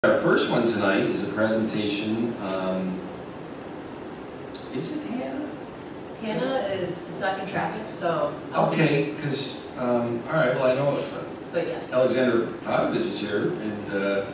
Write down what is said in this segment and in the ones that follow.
Our first one tonight is a presentation. Is it Hannah? Hannah is stuck in traffic, so. Okay, because, all right, well, I know But yes. Alexander Podovich is here, and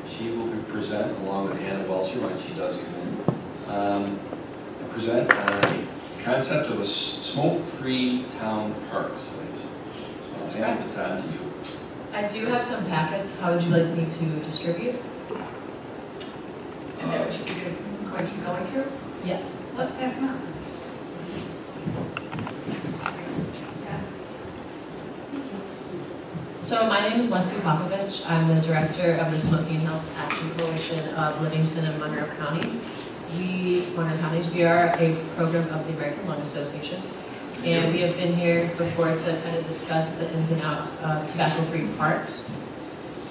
she will present along with Hannah Webster when she does come in. Present a concept of a smoke-free town park. So I'll hand the time to you. I do have some packets. How would you like me to distribute? Is that what you're going through? Yes. Let's pass them out. So my name is Lexi Popovich. I'm the director of the Smoking Health Action Coalition of Livingston and Monroe County. Monroe Counties, we are a program of the American Lung Association. And we have been here before to kind of discuss the ins and outs of tobacco-free parks.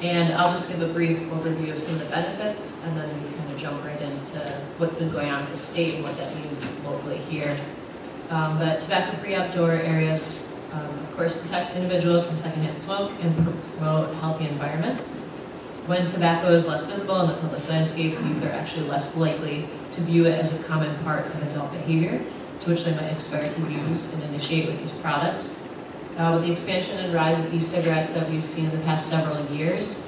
And I'll just give a brief overview of some of the benefits, and then we kind of jump right into what's been going on in the state and what that means locally here. But tobacco-free outdoor areas, of course, protect individuals from secondhand smoke and promote healthy environments. When tobacco is less visible in the public landscape, youth are actually less likely to view it as a common part of adult behavior, to which they might expect to use and initiate with these products. With the expansion and rise of e-cigarettes that we've seen in the past several years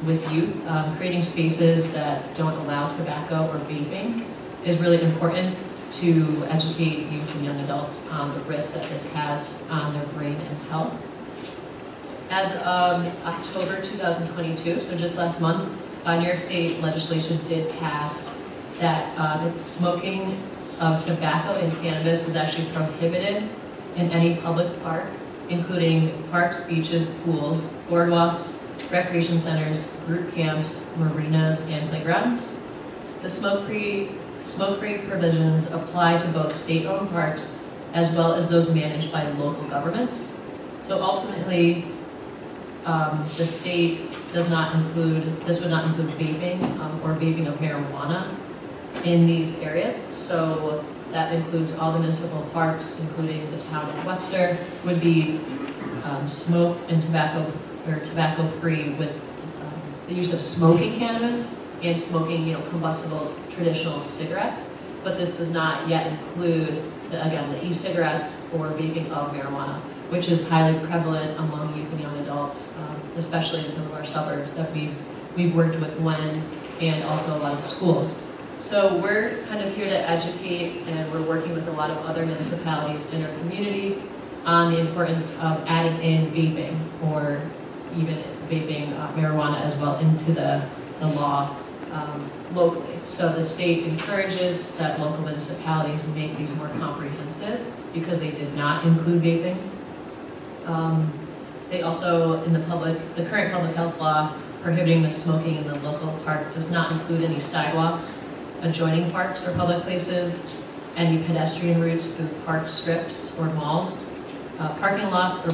with youth, creating spaces that don't allow tobacco or vaping is really important to educate youth and young adults on the risk that this has on their brain and health. As of October 2022, so just last month, New York State legislation did pass that smoking of tobacco and cannabis is actually prohibited in any public park, including parks, beaches, pools, boardwalks, recreation centers, group camps, marinas, and playgrounds. The smoke-free provisions apply to both state-owned parks as well as those managed by local governments. So ultimately, the state does not include, this would not include vaping or vaping of marijuana in these areas. So that includes all the municipal parks, including the town of Webster, would be smoke and tobacco-free with the use of smoking cannabis and smoking, combustible traditional cigarettes. But this does not yet include, the e-cigarettes or vaping of marijuana, which is highly prevalent among youth and young adults, especially in some of our suburbs that we've worked with and also a lot of schools. So we're kind of here to educate, and we're working with a lot of other municipalities in our community on the importance of adding in vaping, or even vaping marijuana as well, into the law locally. So the state encourages that local municipalities make these more comprehensive because they did not include vaping. They also, in the current public health law prohibiting the smoking in the local park does not include any sidewalks adjoining parks or public places, any pedestrian routes through park strips or malls, parking lots or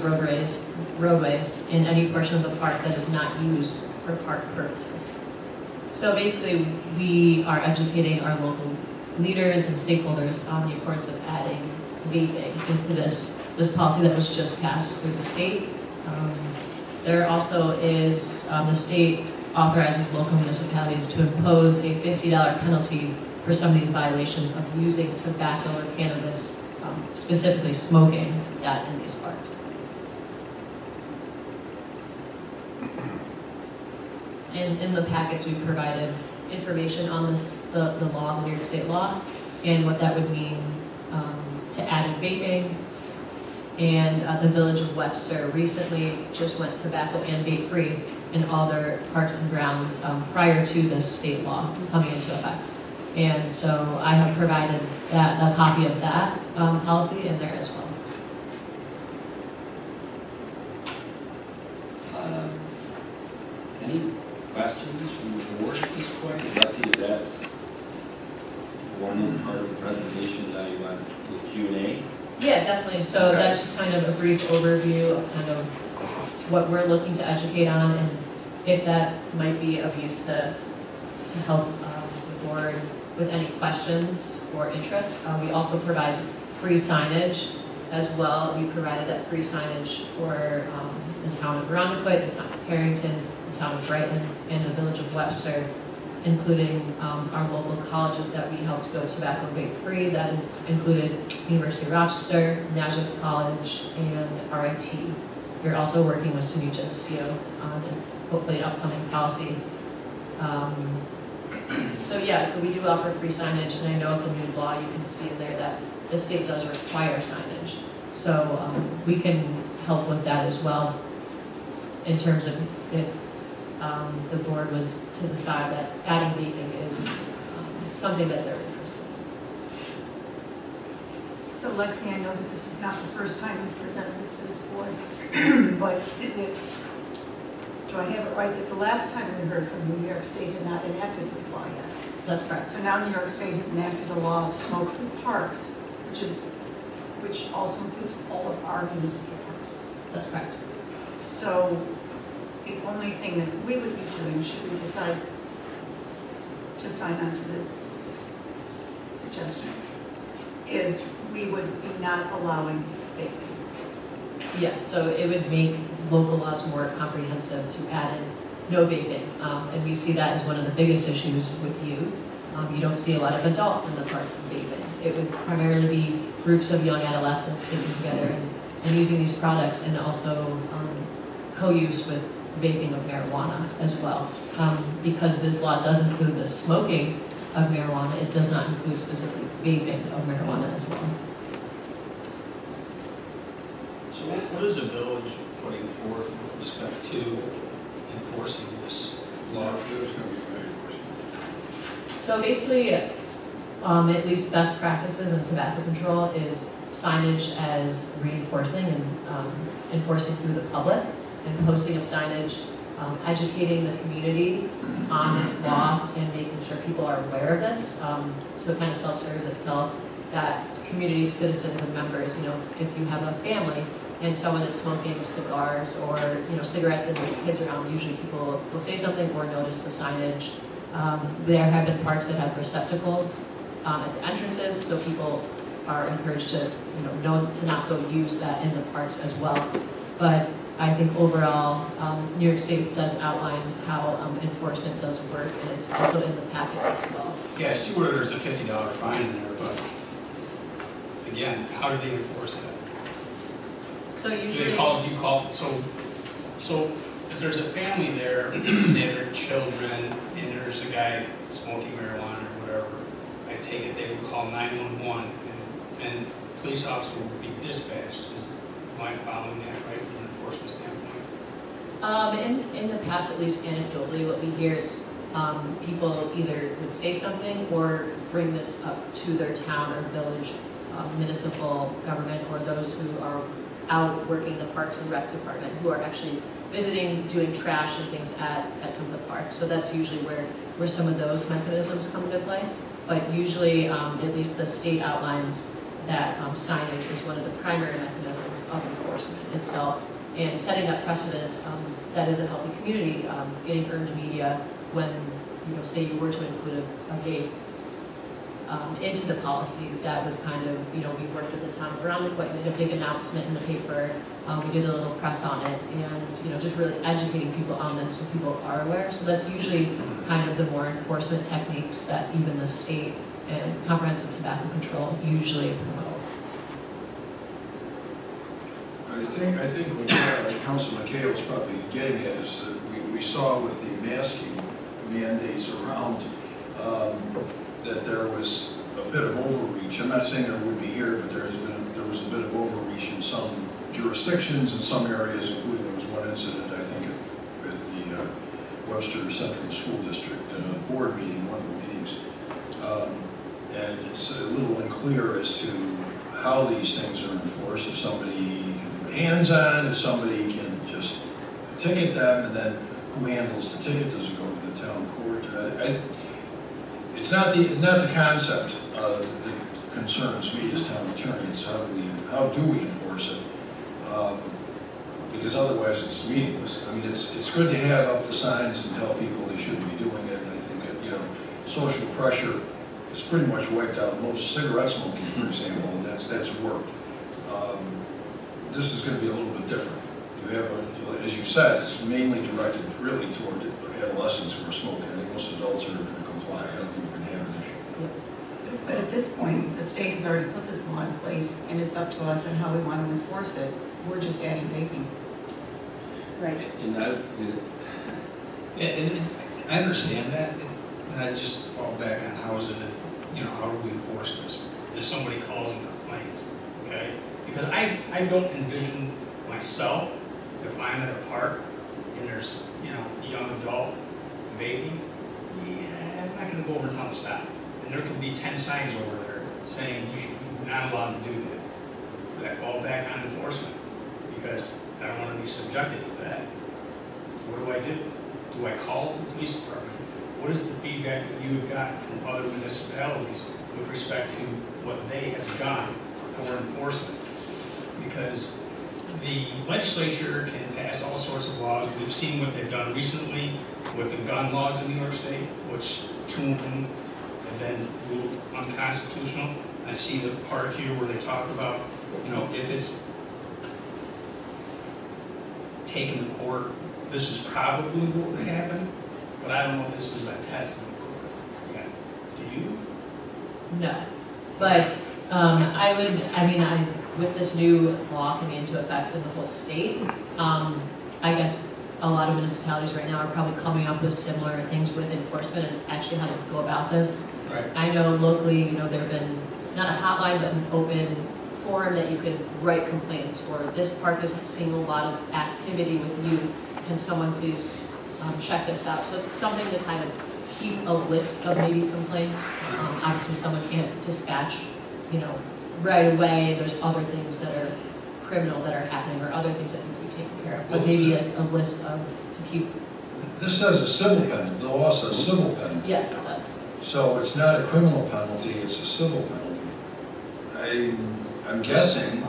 roadways in any portion of the park that is not used for park purposes. So basically, we are educating our local leaders and stakeholders on the importance of adding vaping into this policy that was just passed through the state. There also is, the state authorizes local municipalities to impose a $50 penalty for some of these violations of using tobacco or cannabis, specifically smoking that in these parks. And in the packets we provided information on this, the law, the New York State law, and what that would mean to add in vaping. And the village of Webster recently just went tobacco and vape free in all their parks and grounds prior to this state law coming into effect. And so I have provided a copy of that policy in there as well. Any questions from the board at this point? Lexi, is that one part of the presentation that you want the Q&A? Yeah, definitely. So okay. That's just kind of a brief overview of kind of what we're looking to educate on, and if that might be of use to help the board with any questions or interest. We also provide free signage as well. We provided that free signage for the town of Arundecoit, the town of Carrington, the town of Brighton and the village of Webster, including our local colleges that we helped go tobacco vape free. That included University of Rochester, Nazareth College, and RIT. We're also working with SUNY Geneseo on hopefully an upcoming policy. So we do offer free signage, and I know with the new law you can see in there that the state does require signage. So we can help with that as well in terms of if the board was to decide that adding vaping is something that they're interested in. So Lexi, I know that this is not the first time you've presented this to this board, but do I have it right that the last time we heard from New York State had not enacted this law yet? That's correct. So now New York State has enacted a law of smoke-free parks, which also includes all of our municipal parks. That's correct. So the only thing that we would be doing, should we decide to sign on to this suggestion, is we would be not allowing vaping. Yes, so it would make local laws more comprehensive to add in no vaping. And we see that as one of the biggest issues with youth. You don't see a lot of adults in the parks vaping. It would primarily be groups of young adolescents sitting together and using these products, and also co-use with vaping of marijuana as well. Because this law does include the smoking of marijuana, it does not include specifically vaping of marijuana as well. So what is the village putting forth with respect to enforcing this law? So basically, at least best practices in tobacco control is signage as reinforcing and enforcing through the public, and posting of signage, educating the community on this law and making sure people are aware of this. So it kind of self-serves itself that community citizens and members, if you have a family and someone is smoking cigars or cigarettes and there's kids around, usually people will say something or notice the signage. There have been parks that have receptacles at the entrances, so people are encouraged to know to not go use that in the parks as well. But I think overall, New York State does outline how enforcement does work, and it's also in the packet as well. Yeah, I see where there's a $50 fine in there, but again, how do they enforce that? So Do usually, so if there's a family there, and there are children, and there's a guy smoking marijuana or whatever, I take it they would call 911, and police officer would be dispatched. Am I following that right from an enforcement standpoint? in the past, at least anecdotally, what we hear is people either would say something or bring this up to their town or village municipal government, or those who are out working the Parks and Rec department, who are actually visiting, doing trash and things at some of the parks. So that's usually where some of those mechanisms come into play. But usually, at least the state outlines that signage is one of the primary mechanisms of enforcement itself, and setting up precedent that is a healthy community, getting earned media when, say you were to include a vape into the policy, that would kind of, we worked with the town of Arundel, made a big announcement in the paper, we did a little press on it, and just really educating people on this so people are aware. So that's usually kind of the more enforcement techniques that even the state and comprehensive tobacco control usually promote. I think what Councilman McHale is probably getting at is that we saw with the masking mandates around that there was a bit of overreach. I'm not saying there would be here, but there was a bit of overreach in some jurisdictions, in some areas, including there was one incident, I think, at the Webster Central School District board meeting, one of the meetings. And it's a little unclear as to how these things are enforced, if somebody can put hands on, if somebody can just ticket them, and then who handles the ticket? Does it go to the town court? It's not the concept that concerns me as town attorney. It's how do we enforce it? Because otherwise it's meaningless. I mean, it's good to have up the signs and tell people they shouldn't be doing it. And I think that social pressure is pretty much wiped out most cigarette smoking, for example, and that's worked. This is going to be a little bit different. you have, as you said, it's mainly directed really toward adolescents who are smoking. I think most adults are going to comply. I don't think we're going to have an issue. But at this point, the state has already put this law in place, and it's up to us and how we want to enforce it. We're just adding vaping. Right. And that, And I understand that, and I just fall back on how is it, how do we enforce this? If somebody calls and complains, okay? Because I don't envision myself, if I'm at a park and there's, a young adult vaping, yeah, I'm not gonna go over and tell them to stop. And there could be 10 signs over there saying you're not allowed to do that. But I fall back on enforcement, because I don't wanna be subjected to that. What do I do? Do I call the police department? What is the feedback that you have gotten from other municipalities with respect to what they have done for enforcement? Because the legislature can pass all sorts of laws. We've seen what they've done recently with the gun laws in New York State, which 2 of them have been ruled unconstitutional. I see the part here where they talk about, if it's taken to court, this is probably what would happen, but I don't know if this is a test in court. Yeah. Do you? No, but with this new law coming into effect in the whole state, I guess a lot of municipalities right now are probably coming up with similar things with enforcement and actually how to go about this. Right. I know locally, there have been, not a hotline, but an open forum that you could write complaints, or this park is seeing a lot of activity with youth. Can someone please check this out? So it's something to kind of keep a list of maybe complaints. Obviously, someone can't dispatch, right away. There's other things that are criminal that are happening, or other things that need to be taken care of. But maybe a list of to keep. This says a civil penalty. The law says civil penalty. Yes, it does. So it's not a criminal penalty, it's a civil penalty. I'm guessing,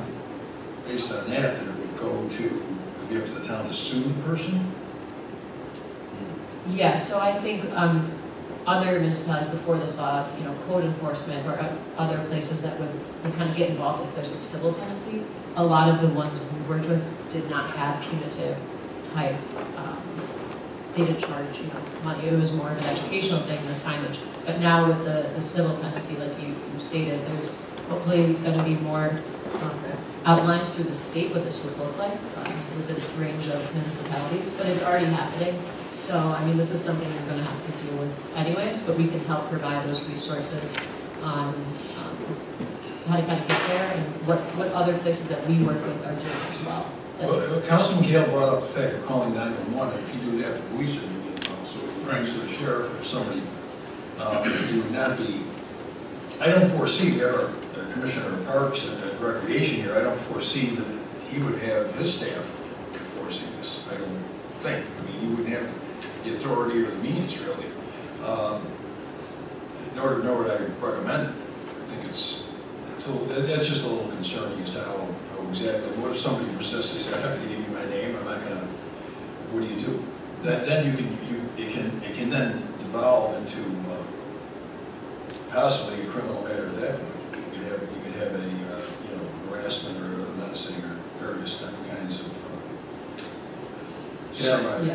based on that it would go to, be up to the town to sue the person? Yeah, so I think other municipalities before this law, code enforcement or other places that would kind of get involved if there's a civil penalty, a lot of the ones we worked with did not have punitive type, they didn't charge, money. It was more of an educational thing, the signage. But now with the civil penalty, like you stated, there's hopefully going to be more outlines through the state what this would look like with the range of municipalities, but it's already happening. So, this is something we're going to have to deal with anyways, but we can help provide those resources on how to kind of get there and what other places that we work with are doing as well. Well, Councilman Gale brought up the fact of calling 911. If you do that, the police are going to get called. So if the sheriff or somebody, you would not be. I don't foresee there, Commissioner of Parks and Recreation here. I don't foresee that he would have his staff enforcing this. I don't think. He wouldn't have the authority or the means really. Nor would I recommend it. I think that's just a little concerning as to how exactly. What if somebody resists? They say, "I'm not going to give you my name. I'm not going to." What do you do? Then it can then devolve into possibly a criminal matter at that point. You could have a harassment or menacing or various different kinds of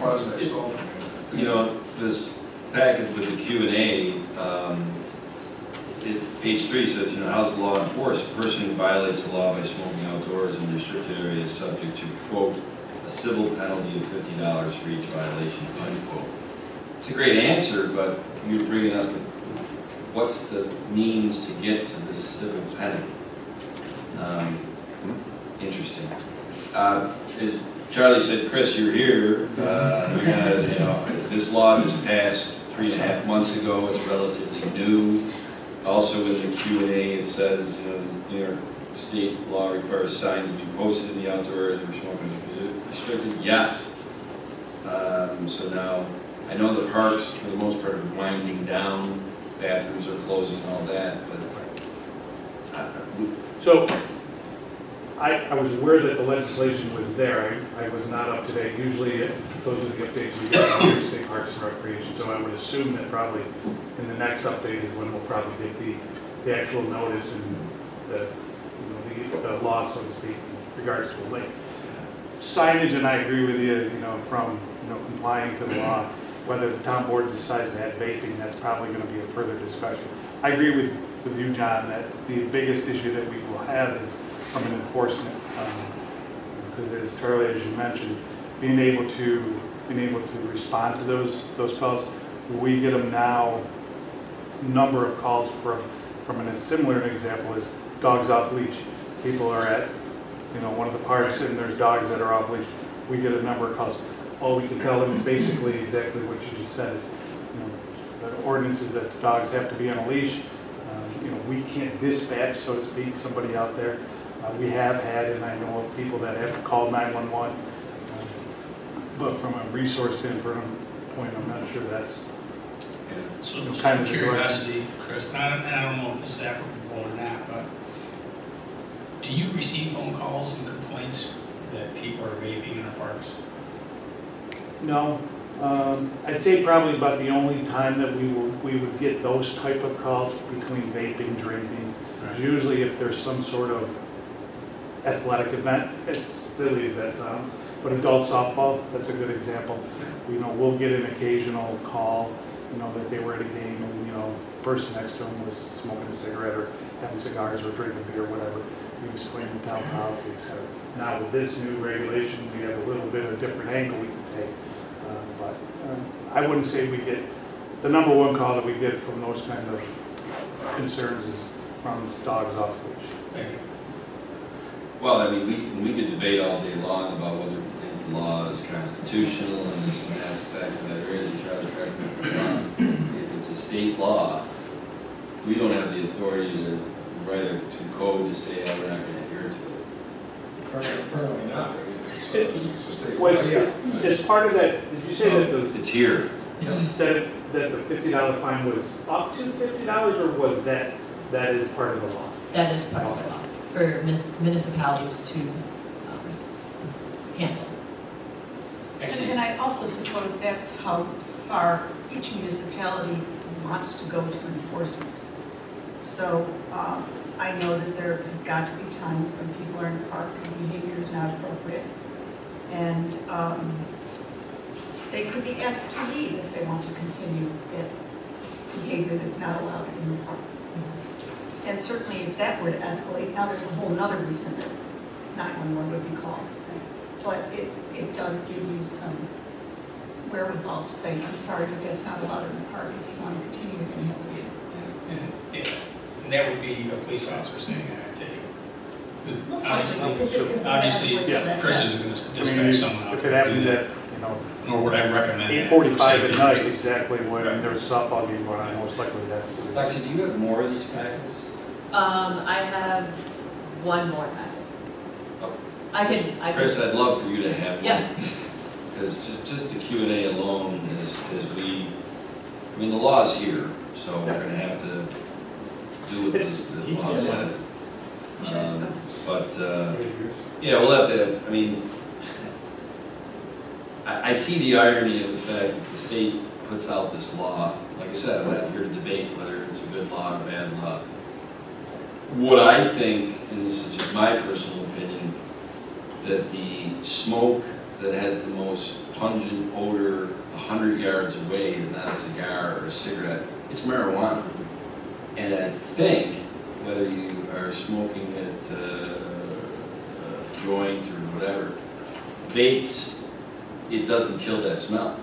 quasi-assault. This packet with the Q&A, page 3 says, how's the law enforced? A person who violates the law by smoking outdoors in restricted areas is subject to, quote, a civil penalty of $50 for each violation, unquote. It's a great answer, but you're bringing us what's the means to get to this civil penalty? Interesting. As Charlie said, Chris, you're here. This law was passed 3.5 months ago. It's relatively new. Also in the Q&A, it says, New York State law requires signs to be posted in the outdoors where smoking is restricted. Yes. So now, I know the parks, for the most part, are winding down. Bathrooms are closing, all that, but. So, I was aware that the legislation was there. I was not up to date. Usually, those are the updates we get from New York State Parks and Recreation. So I would assume that probably in the next update is when we'll probably get the actual notice and the law, so to speak, in regards to a link. signage, and I agree with you, from, complying to the law, whether the town board decides to add vaping, that's probably going to be a further discussion. I agree with you, John, that the biggest issue that we will have is from an enforcement, because as Charlie, as you mentioned, being able to respond to those calls. We get them now, number of calls from a similar example is dogs off leash. People are at, one of the parks and there's dogs that are off leash. We get a number of calls. All we can tell them is basically exactly what you just said is, the ordinance is that the dogs have to be on a leash. We can't dispatch, so to speak, somebody out there. We have had, and I know of people that have called 911, but from a resource standpoint, I'm not sure that's So just kind out of of curiosity, Chris, I don't know if this is applicable or not, but do you receive phone calls and complaints that people are vaping in our parks? No. I'd say probably about the only time that we would get those type of calls between vaping, drinking. Right. Usually if there's some sort of athletic event, as silly as that sounds, but adult softball, that's a good example. We'll get an occasional call, that they were at a game and, the person next to them was smoking a cigarette or having cigars or drinking beer or whatever. We explained the town policy, etc. Now with this new regulation, we have a little bit of a different angle we can take. But I wouldn't say we get, the number one call that we get from those kind of concerns is from dogs off leash. Thank you. Well, I mean, we could debate all day long about whether we think the law is constitutional and this and that, the fact that there is, and Charlie, correct me if I'm wrong. If it's a state law, we don't have the authority to write a code to say, oh, we're not going to adhere to it. Apparently not. I mean, it's a state law. As part of that, did you say that It's here. that the $50 fine was up to $50, or was that is part of the law? That is part of the law for municipalities to handle. And I also suppose that's how far each municipality wants to go to enforcement. So I know that there have got to be times when people are in the park and behavior is not appropriate. And they could be asked to leave if they want to continue that behavior that's not allowed in the park. And certainly if that were to escalate, now there's a whole nother reason that 911 would be called. But it does give you some wherewithal to say, I'm sorry, but that's not allowed in the park. If you want to continue, you're going to have to leave. And that would be a police officer saying that, I take it. Most Obviously, likely. obviously, Yeah. Chris isn't going to I dispatch mean, someone out if to it do happens that. at, Nor would I recommend that. 8:45 at night, Safety. exactly when there's a softball game going on, most likely that's the reason. Lexi, do you have more of these packets? I have one more packet. Oh. I can. Chris, I'd love for you to have one. Yeah. Because just the Q&A alone is I mean, the law's here, so we're going to have to do what the law says. But, yeah, we'll have to, I mean, I see the irony of the fact that the state puts out this law. Like I said, I'm not here to debate whether it's a good law or a bad law. What I think, and this is just my personal opinion, that the smoke that has the most pungent odor 100 yards away is not a cigar or a cigarette, it's marijuana. And I think whether you are smoking at a joint or whatever, vapes, it doesn't kill that smell.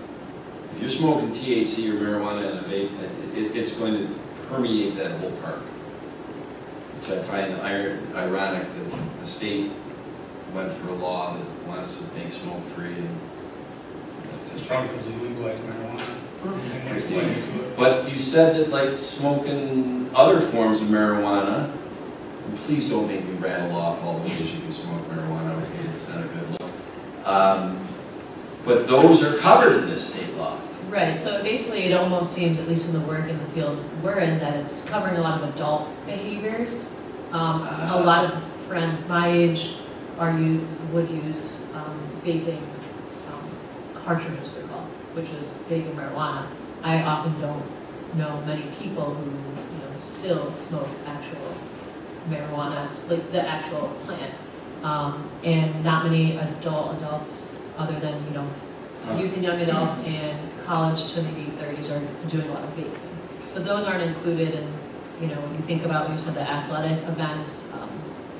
If you're smoking THC or marijuana in a vape, it's going to permeate that whole park. Which I find ironic that the state went for a law that wants to make smoke free. And It's probably because we legalized marijuana. But you said that like smoking other forms of marijuana, and please don't make me rattle off all the ways you can smoke marijuana, okay, it's not a good look. But those are covered in this state law. Right, so basically it almost seems, at least in the work in the field we're in, that it's covering a lot of adult behaviors. A lot of friends my age would use vaping cartridges, they're called, which is vaping marijuana. I often don't know many people who still smoke actual marijuana, like the actual plant. And not many adults, other than, you know, youth and young adults and college to maybe 30s are doing a lot of vaping. So those aren't included in, you know, when you think about, when you said the athletic events,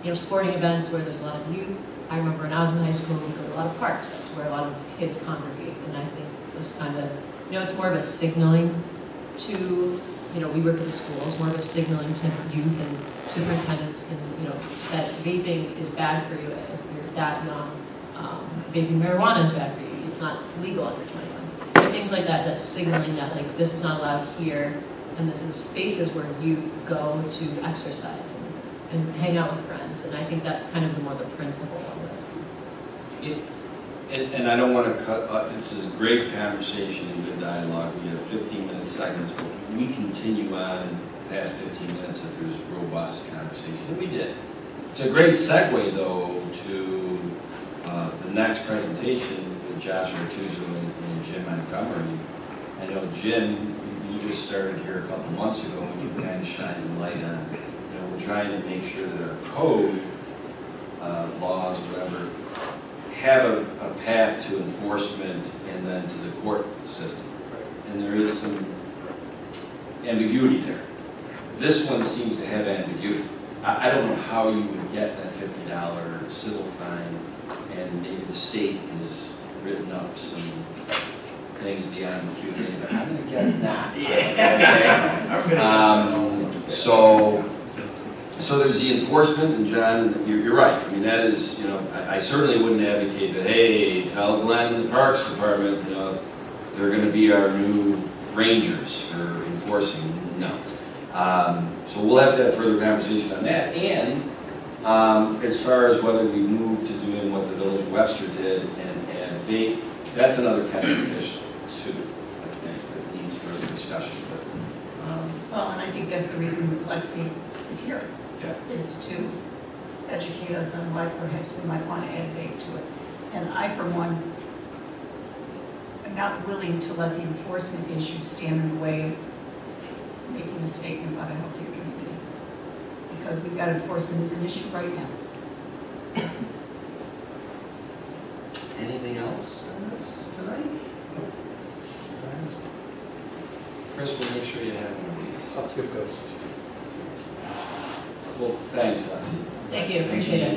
you know, sporting events where there's a lot of youth. I remember when I was in high school, we go to a lot of parks. That's where a lot of kids congregate. And I think this kind of, you know, it's more of a signaling to, you know, we work with the schools, more of a signaling to youth and superintendents, and, you know, that vaping is bad for you if you're that young. Vaping marijuana is bad for you. It's not legal under 21. So things like that, that's signaling that, like, this is not allowed here, and this is spaces where you go to exercise and hang out with friends. And I think that's kind of the more the principle of it. And I don't want to cut, this is a great conversation and good dialogue. We have 15-minute segments, but we continue on past 15 minutes if there's robust conversation. And we did. It's a great segue, though, to the next presentation with Josh Artuso and Jim Montgomery. I know, Jim, you just started here a couple months ago, and you've kind of shined the light on, you know, we're trying to make sure that our code, laws, whatever, have a path to enforcement and then to the court system. And there is some ambiguity there. This one seems to have ambiguity. I don't know how you would get that $50 civil fine, and maybe the state has written up some things beyond the Q&A, but I'm going to guess not. So there's the enforcement, and John, you're right. I mean, that is, you know, I certainly wouldn't advocate that, hey, tell Glenn and the Parks Department, you know, they're going to be our new rangers for enforcing. No. So we'll have to have further conversation on that. And as far as whether we move to doing what the Village of Webster did and vape, that's another kind of fish too, I think, that needs further discussion. But, Well, and I think that's the reason Lexi is here. yeah. Is to educate us on why perhaps we might want to add vape to it. And I, for one, am not willing to let the enforcement issue stand in the way of making a statement about a healthier community. Because we've got enforcement as an issue right now. Anything else on this tonight? Chris, we'll make sure you have one of these. Up to you, guys. Well, thanks, Lexi. Thank you, appreciate it.